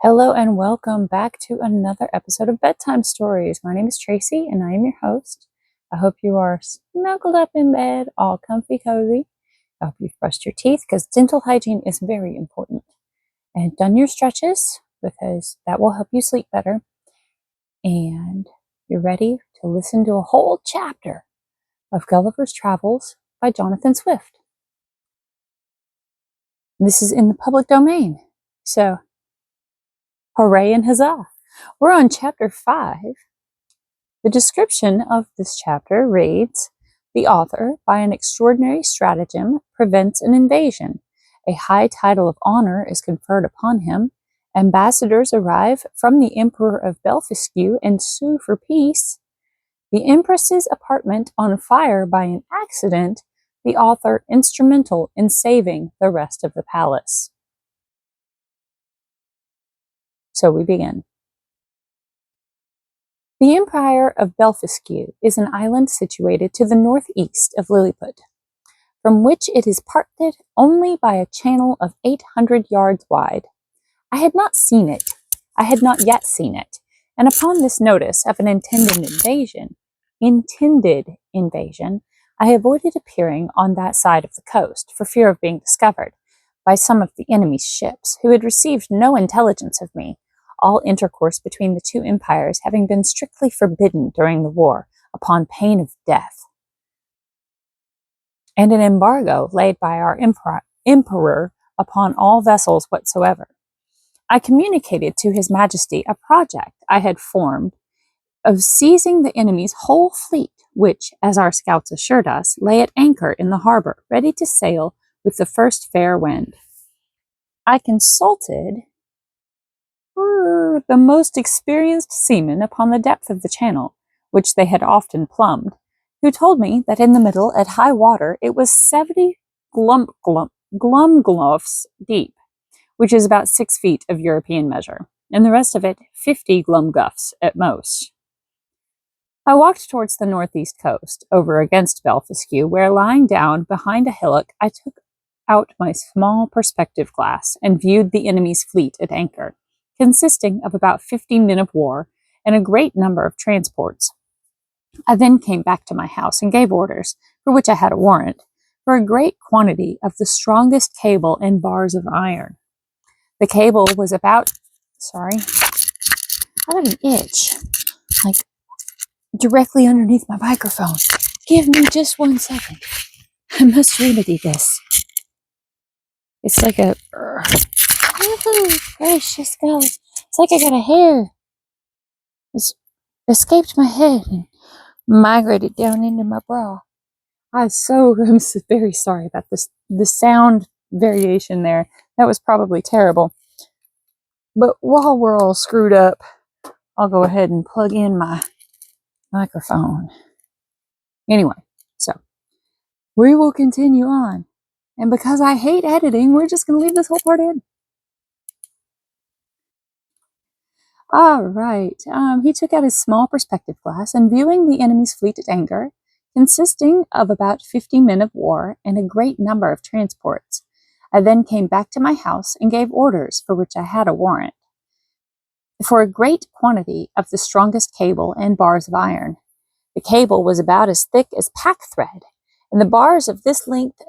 Hello and welcome back to another episode of Bedtime Stories. My name is Tracy and I am your host. I hope you are snuggled up in bed, all comfy cozy. I hope you've brushed your teeth because dental hygiene is very important. And done your stretches because that will help you sleep better. And you're ready to listen to a whole chapter of Gulliver's Travels by Jonathan Swift. This is in the public domain. So hooray and huzzah! We're on chapter 5. The description of this chapter reads, "The author, by an extraordinary stratagem, prevents an invasion. A high title of honor is conferred upon him. Ambassadors arrive from the Emperor of Belfisque and sue for peace. The Empress's apartment on fire by an accident, the author instrumental in saving the rest of the palace." So we begin. The Empire of Belfisque is an island situated to the northeast of Lilliput, from which it is parted only by a channel of 800 yards wide. I had not yet seen it, and upon this notice of an intended invasion, I avoided appearing on that side of the coast for fear of being discovered by some of the enemy's ships, who had received no intelligence of me, all intercourse between the two empires having been strictly forbidden during the war, upon pain of death, and an embargo laid by our emperor upon all vessels whatsoever. I communicated to His Majesty a project I had formed of seizing the enemy's whole fleet, which, as our scouts assured us, lay at anchor in the harbor, ready to sail with the first fair wind. I consulted the most experienced seamen upon the depth of the channel, which they had often plumbed, who told me that in the middle, at high water, it was 70 glumgluffs deep, which is about 6 feet of European measure, and the rest of it 50 glumguffs at most. I walked towards the northeast coast, over against Belfisque, where, lying down behind a hillock, I took out my small perspective glass and viewed the enemy's fleet at anchor, consisting of about 50 men of war and a great number of transports. I then came back to my house and gave orders, for which I had a warrant, for a great quantity of the strongest cable and bars of iron. The cable was about, I have an itch, like directly underneath my microphone. Give me just 1 second. I must remedy this. It's like a, gracious golly. It's like I got a hair. It's escaped my head and migrated down into my bra. I'm very sorry about this. The sound variation there, that was probably terrible. But while we're all screwed up, I'll go ahead and plug in my microphone. Anyway, so we will continue on. And because I hate editing, we're just going to leave this whole part in. All right. He took out his small perspective glass and, viewing the enemy's fleet at anchor, consisting of about 50 men of war and a great number of transports, I then came back to my house and gave orders, for which I had a warrant, for a great quantity of the strongest cable and bars of iron. The cable was about as thick as pack thread, and the bars of the length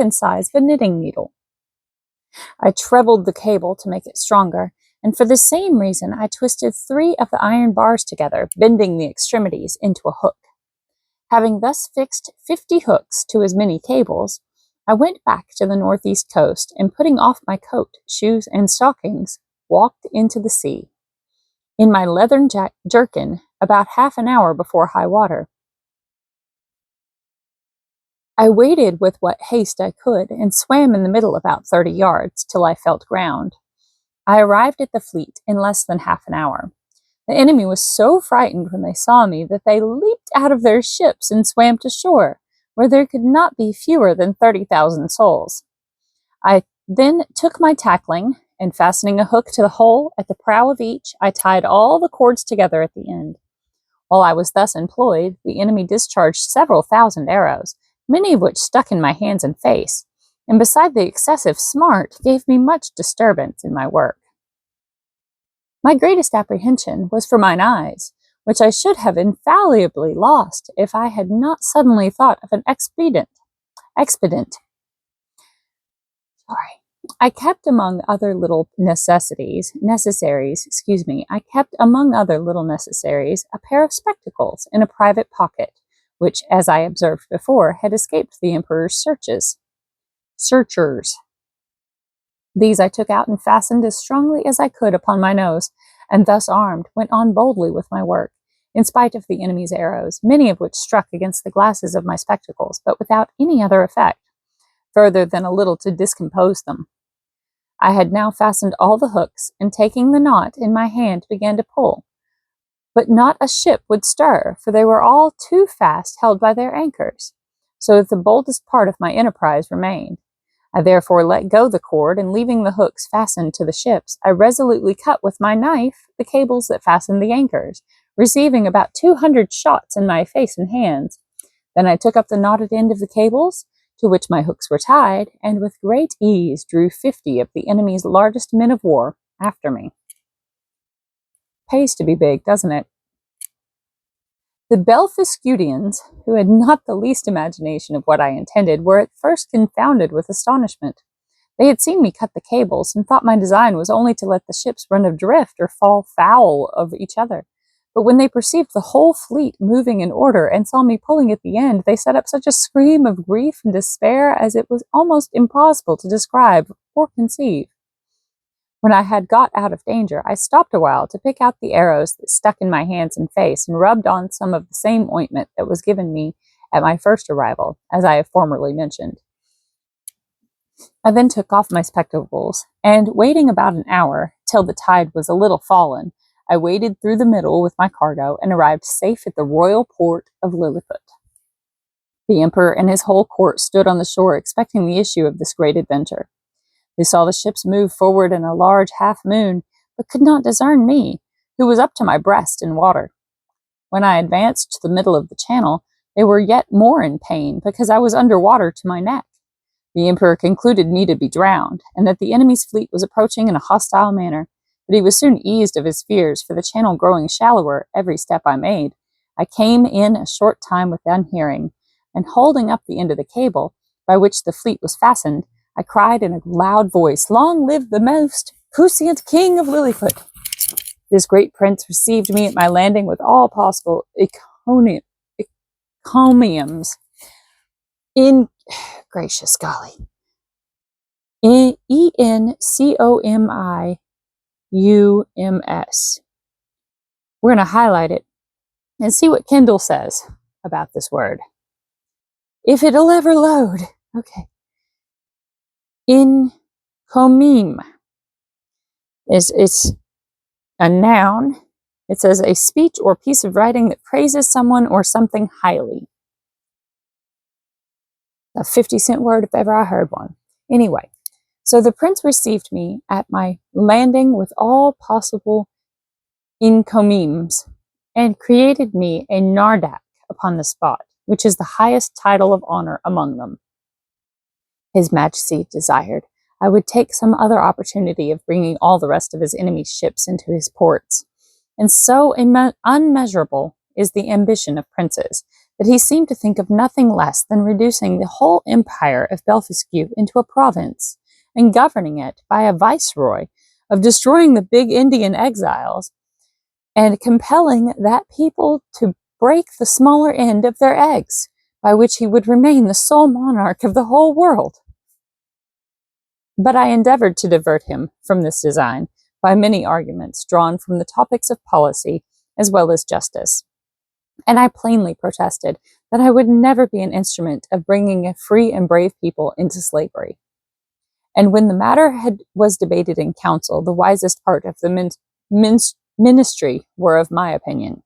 and size of a knitting needle. I trebled the cable to make it stronger, and for the same reason I twisted 3 of the iron bars together, bending the extremities into a hook. Having thus fixed 50 hooks to as many cables, I went back to the northeast coast, and putting off my coat, shoes, and stockings, walked into the sea, in my leathern jerkin, about half an hour before high water. I waded with what haste I could, and swam in the middle about 30 yards, till I felt ground. I arrived at the fleet in less than half an hour. The enemy was so frightened when they saw me that they leaped out of their ships and swam to shore, where there could not be fewer than 30,000 souls. I then took my tackling, and fastening a hook to the hole at the prow of each, I tied all the cords together at the end. While I was thus employed, the enemy discharged several thousand arrows, many of which stuck in my hands and face, and beside the excessive smart, gave me much disturbance in my work. My greatest apprehension was for mine eyes, which I should have infallibly lost if I had not suddenly thought of an expedient. I kept among other little necessaries, a pair of spectacles in a private pocket, which, as I observed before, had escaped the emperor's searchers. These I took out and fastened as strongly as I could upon my nose, and thus armed, went on boldly with my work, in spite of the enemy's arrows, many of which struck against the glasses of my spectacles, but without any other effect, further than a little to discompose them. I had now fastened all the hooks, and taking the knot in my hand began to pull. But not a ship would stir, for they were all too fast held by their anchors, so that the boldest part of my enterprise remained. I therefore let go the cord, and leaving the hooks fastened to the ships, I resolutely cut with my knife the cables that fastened the anchors, receiving about 200 shots in my face and hands. Then I took up the knotted end of the cables, to which my hooks were tied, and with great ease drew 50 of the enemy's largest men of war after me. Pays to be big, doesn't it? The Belfiscudians, who had not the least imagination of what I intended, were at first confounded with astonishment. They had seen me cut the cables, and thought my design was only to let the ships run adrift or fall foul of each other. But when they perceived the whole fleet moving in order, and saw me pulling at the end, they set up such a scream of grief and despair as it was almost impossible to describe or conceive. When I had got out of danger, I stopped a while to pick out the arrows that stuck in my hands and face, and rubbed on some of the same ointment that was given me at my first arrival, as I have formerly mentioned. I then took off my spectacles, and waiting about an hour, till the tide was a little fallen, I waded through the middle with my cargo, and arrived safe at the royal port of Lilliput. The emperor and his whole court stood on the shore, expecting the issue of this great adventure. They saw the ships move forward in a large half-moon, but could not discern me, who was up to my breast in water. When I advanced to the middle of the channel, they were yet more in pain, because I was under water to my neck. The emperor concluded me to be drowned, and that the enemy's fleet was approaching in a hostile manner, but he was soon eased of his fears, for the channel growing shallower every step I made, I came in a short time within hearing, and holding up the end of the cable, by which the fleet was fastened, I cried in a loud voice, "Long live the most puissant king of Lilliput!" This great prince received me at my landing with all possible encomiums. In gracious golly, ENCOMIUMS. We're going to highlight it and see what Kindle says about this word, if it'll ever load. Okay. Encomime it's a noun. It says a speech or piece of writing that praises someone or something highly. A 50-cent word if ever I heard one. Anyway, so the prince received me at my landing with all possible encomiums, and created me a nardac upon the spot, which is the highest title of honor among them. His Majesty desired I would take some other opportunity of bringing all the rest of his enemy's ships into his ports, and so unmeasurable is the ambition of princes, that he seemed to think of nothing less than reducing the whole empire of Belfisque into a province, and governing it by a viceroy, of destroying the big Indian exiles, and compelling that people to break the smaller end of their eggs, by which he would remain the sole monarch of the whole world. But I endeavored to divert him from this design by many arguments drawn from the topics of policy as well as justice, and I plainly protested that I would never be an instrument of bringing a free and brave people into slavery. And when the matter was debated in council, the wisest part of the ministry were of my opinion.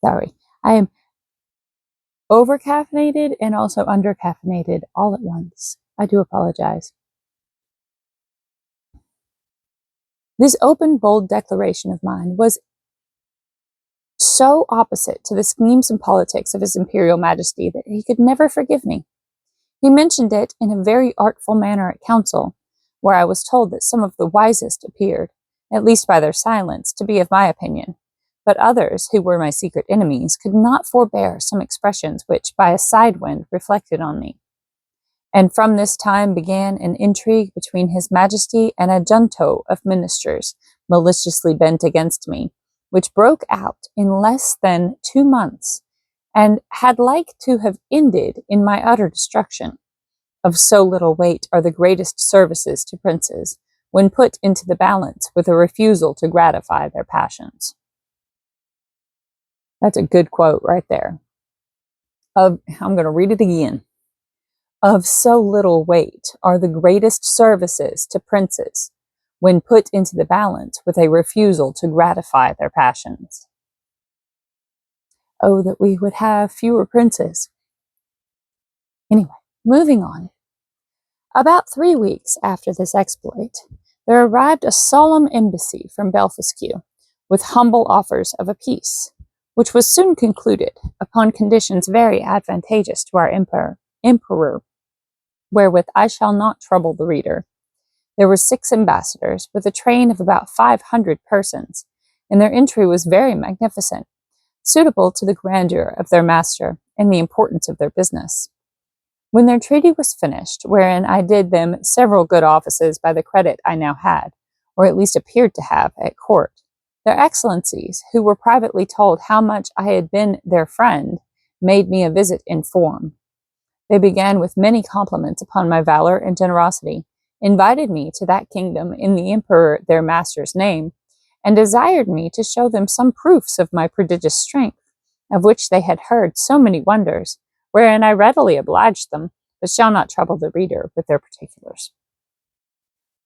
Sorry, I am over-caffeinated and also under-caffeinated all at once. I do apologize. This open, bold declaration of mine was so opposite to the schemes and politics of His Imperial Majesty that he could never forgive me. He mentioned it in a very artful manner at council, where I was told that some of the wisest appeared, at least by their silence, to be of my opinion, but others, who were my secret enemies, could not forbear some expressions which, by a side wind, reflected on me. And from this time began an intrigue between his majesty and a junto of ministers maliciously bent against me, which broke out in less than 2 months, and had like to have ended in my utter destruction. Of so little weight are the greatest services to princes, when put into the balance with a refusal to gratify their passions. That's a good quote right there. I'm going to read it again. Of so little weight are the greatest services to princes, when put into the balance with a refusal to gratify their passions. Oh, that we would have fewer princes. Anyway, moving on. About 3 weeks after this exploit, there arrived a solemn embassy from Belfasque, with humble offers of a peace, which was soon concluded upon conditions very advantageous to our emperor, wherewith I shall not trouble the reader. There were 6 ambassadors, with a train of about 500 persons, and their entry was very magnificent, suitable to the grandeur of their master and the importance of their business. When their treaty was finished, wherein I did them several good offices by the credit I now had, or at least appeared to have, at court, their excellencies, who were privately told how much I had been their friend, made me a visit in form. They began with many compliments upon my valor and generosity, invited me to that kingdom in the emperor their master's name, and desired me to show them some proofs of my prodigious strength, of which they had heard so many wonders, wherein I readily obliged them, but shall not trouble the reader with their particulars.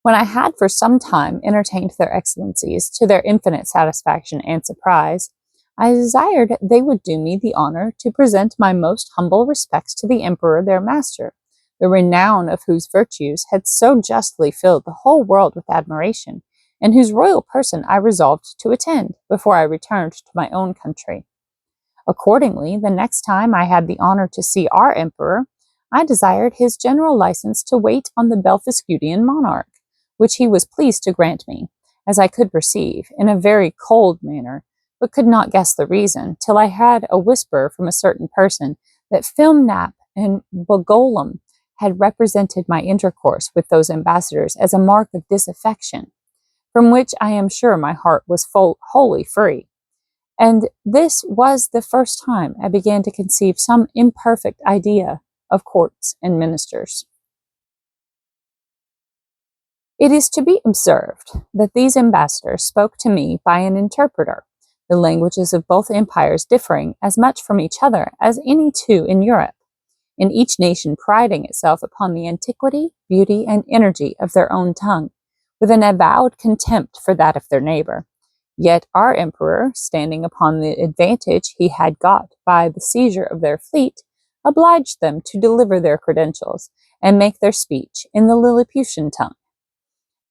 When I had for some time entertained their excellencies to their infinite satisfaction and surprise, I desired they would do me the honor to present my most humble respects to the emperor their master, the renown of whose virtues had so justly filled the whole world with admiration, and whose royal person I resolved to attend before I returned to my own country. Accordingly, the next time I had the honor to see our emperor, I desired his general license to wait on the Belfascudian monarch, which he was pleased to grant me, as I could perceive, in a very cold manner, but could not guess the reason, till I had a whisper from a certain person that Filmnap and Bogolum had represented my intercourse with those ambassadors as a mark of disaffection, from which I am sure my heart was wholly free. And this was the first time I began to conceive some imperfect idea of courts and ministers. It is to be observed that these ambassadors spoke to me by an interpreter, the languages of both empires differing as much from each other as any two in Europe, and each nation priding itself upon the antiquity, beauty, and energy of their own tongue, with an avowed contempt for that of their neighbor. Yet our emperor, standing upon the advantage he had got by the seizure of their fleet, obliged them to deliver their credentials and make their speech in the Lilliputian tongue.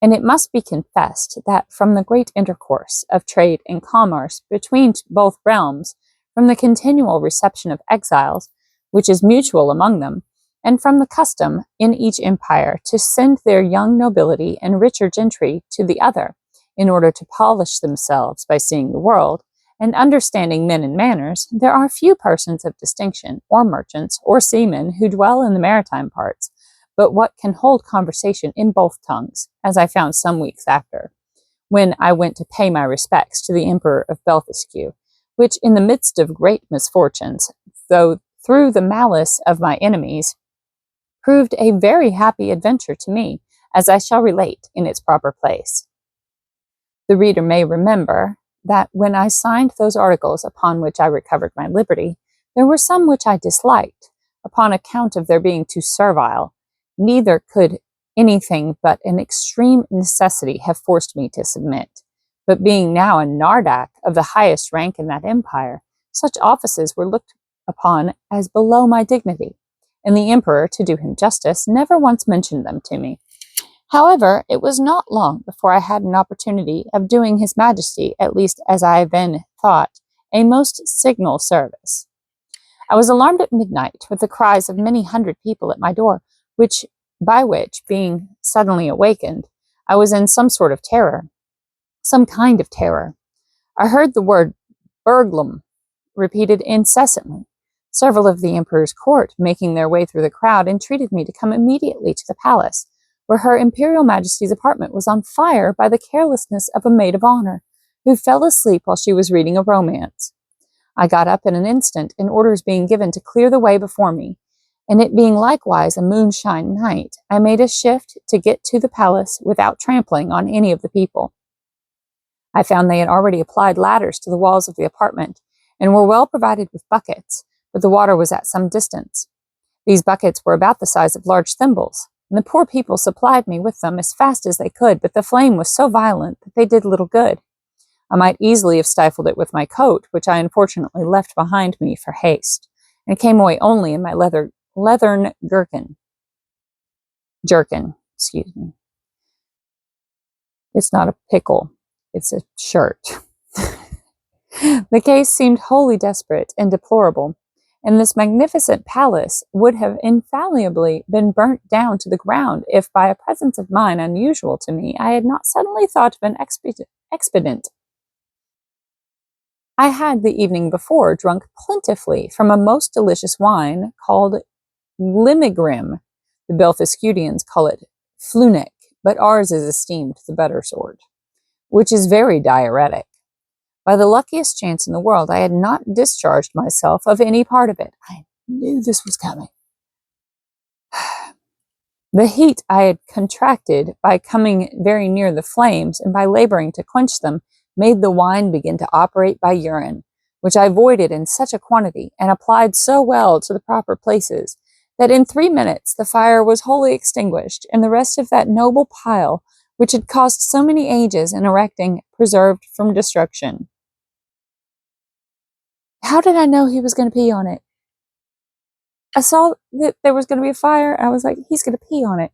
And it must be confessed that from the great intercourse of trade and commerce between both realms, from the continual reception of exiles, which is mutual among them, and from the custom in each empire to send their young nobility and richer gentry to the other, in order to polish themselves by seeing the world, and understanding men and manners, there are few persons of distinction, or merchants, or seamen, who dwell in the maritime parts, but what can hold conversation in both tongues, as I found some weeks after, when I went to pay my respects to the Emperor of Belfasque, which in the midst of great misfortunes, though through the malice of my enemies, proved a very happy adventure to me, as I shall relate in its proper place. The reader may remember that when I signed those articles upon which I recovered my liberty, there were some which I disliked, upon account of their being too servile. Neither could anything but an extreme necessity have forced me to submit. But being now a Nardak of the highest rank in that empire, such offices were looked upon as below my dignity, and the emperor, to do him justice, never once mentioned them to me. However, it was not long before I had an opportunity of doing his majesty, at least as I then thought, a most signal service. I was alarmed at midnight with the cries of many hundred people at my door, by which, being suddenly awakened, I was in some sort of terror, some kind of terror. I heard the word burglum repeated incessantly. Several of the emperor's court, making their way through the crowd, entreated me to come immediately to the palace, where her imperial majesty's apartment was on fire by the carelessness of a maid of honor, who fell asleep while she was reading a romance. I got up in an instant, and orders being given to clear the way before me, and it being likewise a moonshine night, I made a shift to get to the palace without trampling on any of the people. I found they had already applied ladders to the walls of the apartment, and were well provided with buckets, but the water was at some distance. These buckets were about the size of large thimbles, and the poor people supplied me with them as fast as they could, but the flame was so violent that they did little good. I might easily have stifled it with my coat, which I unfortunately left behind me for haste, and came away only in my leathern jerkin. It's not a pickle, it's a shirt. The case seemed wholly desperate and deplorable, and this magnificent palace would have infallibly been burnt down to the ground if, by a presence of mind unusual to me, I had not suddenly thought of an expedient. I had the evening before drunk plentifully from a most delicious wine called Limigrim. The Belfascudians call it Flunic, but ours is esteemed the better sort, which is very diuretic. By the luckiest chance in the world, I had not discharged myself of any part of it. I knew this was coming. The heat I had contracted by coming very near the flames and by laboring to quench them made the wine begin to operate by urine, which I avoided in such a quantity and applied so well to the proper places that in 3 minutes the fire was wholly extinguished, and the rest of that noble pile, which had cost so many ages in erecting, preserved from destruction. How did I know he was going to pee on it? I saw that there was going to be a fire, and I was like, he's going to pee on it.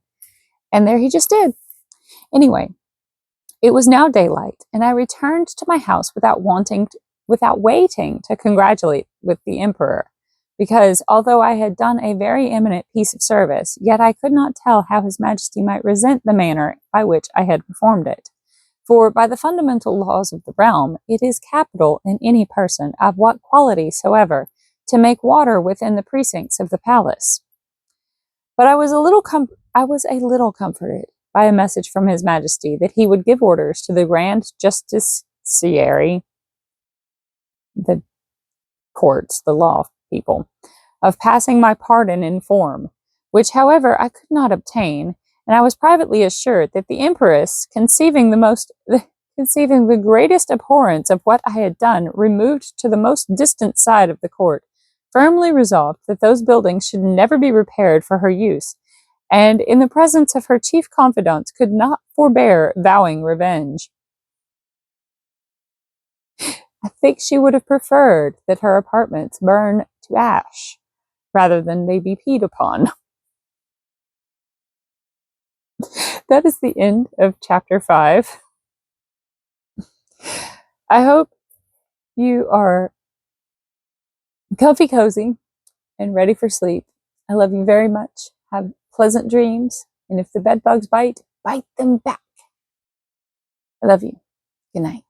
And there he just did. Anyway, it was now daylight, and I returned to my house without waiting to congratulate with the emperor, because although I had done a very eminent piece of service, yet I could not tell how his majesty might resent the manner by which I had performed it. For by the fundamental laws of the realm, it is capital in any person, of what quality soever, to make water within the precincts of the palace. But I was a little comforted by a message from his majesty that he would give orders to the grand justiciary, the courts, the law people, of passing my pardon in form, which, however, I could not obtain, and I was privately assured that the empress, conceiving the greatest abhorrence of what I had done, removed to the most distant side of the court, firmly resolved that those buildings should never be repaired for her use, and in the presence of her chief confidants could not forbear vowing revenge. I think she would have preferred that her apartments burn to ash rather than they be peed upon. That is the end of chapter 5. I hope you are comfy, cozy, and ready for sleep. I love you very much. Have pleasant dreams. And if the bed bugs bite them back. I love you. Good night.